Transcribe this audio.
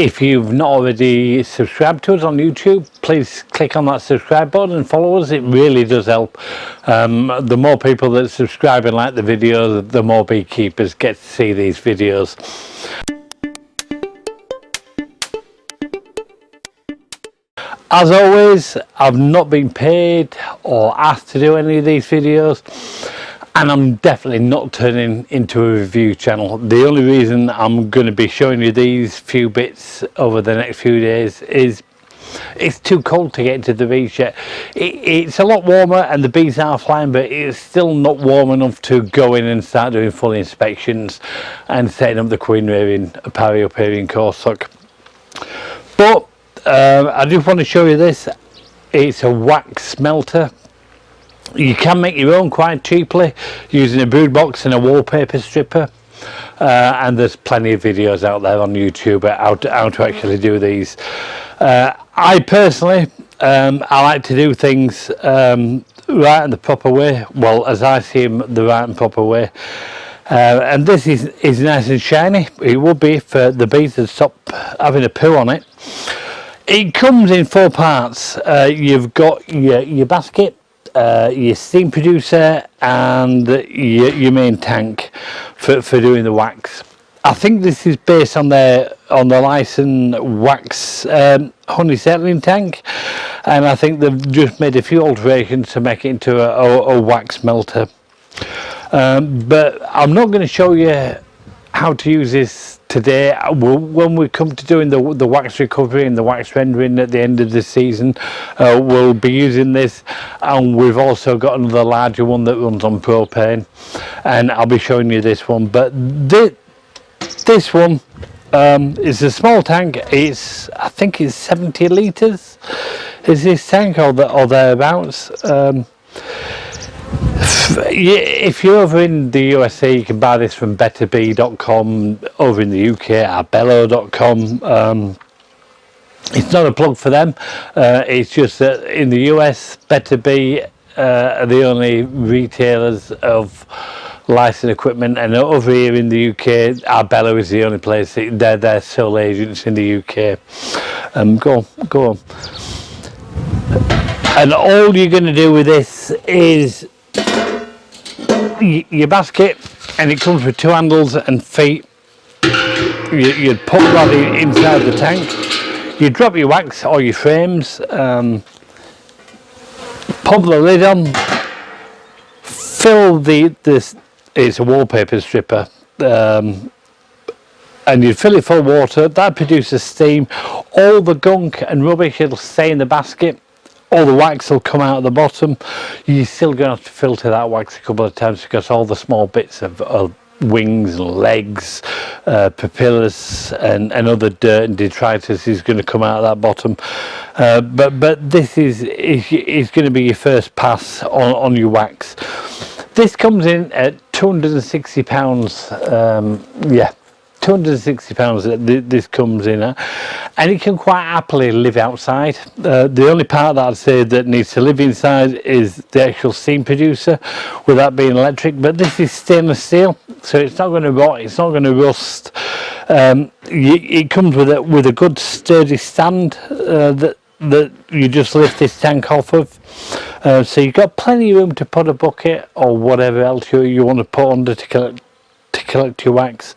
If you've not already subscribed to us on YouTube, please click on that subscribe button and follow us. It really does help. The more people that subscribe and like the videos, the more beekeepers get to see these videos. As always, I've not been paid or asked to do any of these videos, and I'm definitely not turning into a review channel. The only reason I'm going to be showing you these few bits over the next few days is it's too cold to get into the beach yet. It's a lot warmer and the bees are flying, but it's still not warm enough to go in and start doing full inspections and setting up the queen raving apiary up here in Corsock. But I just want to show you this. It's a wax smelter. You can make your own quite cheaply using a brood box and a wallpaper stripper, and there's plenty of videos out there on YouTube how to actually do these. I personally I like to do things right in the proper way, well, as I see them, the right and proper way. And this is nice and shiny. It would be if the bees had stopped having a poo on it. It comes in 4 parts. You've got your basket, your steam producer, and your main tank for doing the wax. I think this is based on the Lyson wax honey settling tank, and I think they've just made a few alterations to make it into a wax melter. But I'm not going to show you how to use this today. When we come to doing the wax recovery and the wax rendering at the end of the season, we'll be using this, and we've also got another larger one that runs on propane, and I'll be showing you this one. But this one is a small tank. I think it's 70 litres is this tank, or thereabouts. If you're over in the USA, you can buy this from betterbee.com. Over in the UK at bello.com. It's not a plug for them, it's just that in the US, Better Bee are the only retailers of Lyson equipment, and over here in the UK, Arbella is the only place. They're their sole agents in the UK. Go on. And all you're going to do with this is your basket, and it comes with 2 handles and feet. You'd put that inside the tank. You drop your wax or your frames, pop the lid on, fill this. It's a wallpaper stripper, and you fill it full of water. That produces steam. All the gunk and rubbish, it'll stay in the basket. All the wax will come out at the bottom. You're still going to have to filter that wax a couple of times, because all the small bits of wings and legs, papillas and other dirt and detritus is going to come out of that bottom. But this is going to be your first pass on your wax. This comes in at £260. Yeah, £260 this comes in at, and it can quite happily live outside. The only part that I'd say that needs to live inside is the actual steam producer, with that being electric. But this is stainless steel, so it's not going to rot, it's not going to rust. It comes with a good sturdy stand that you just lift this tank off of. So you've got plenty of room to put a bucket or whatever else you want to put under to collect your wax.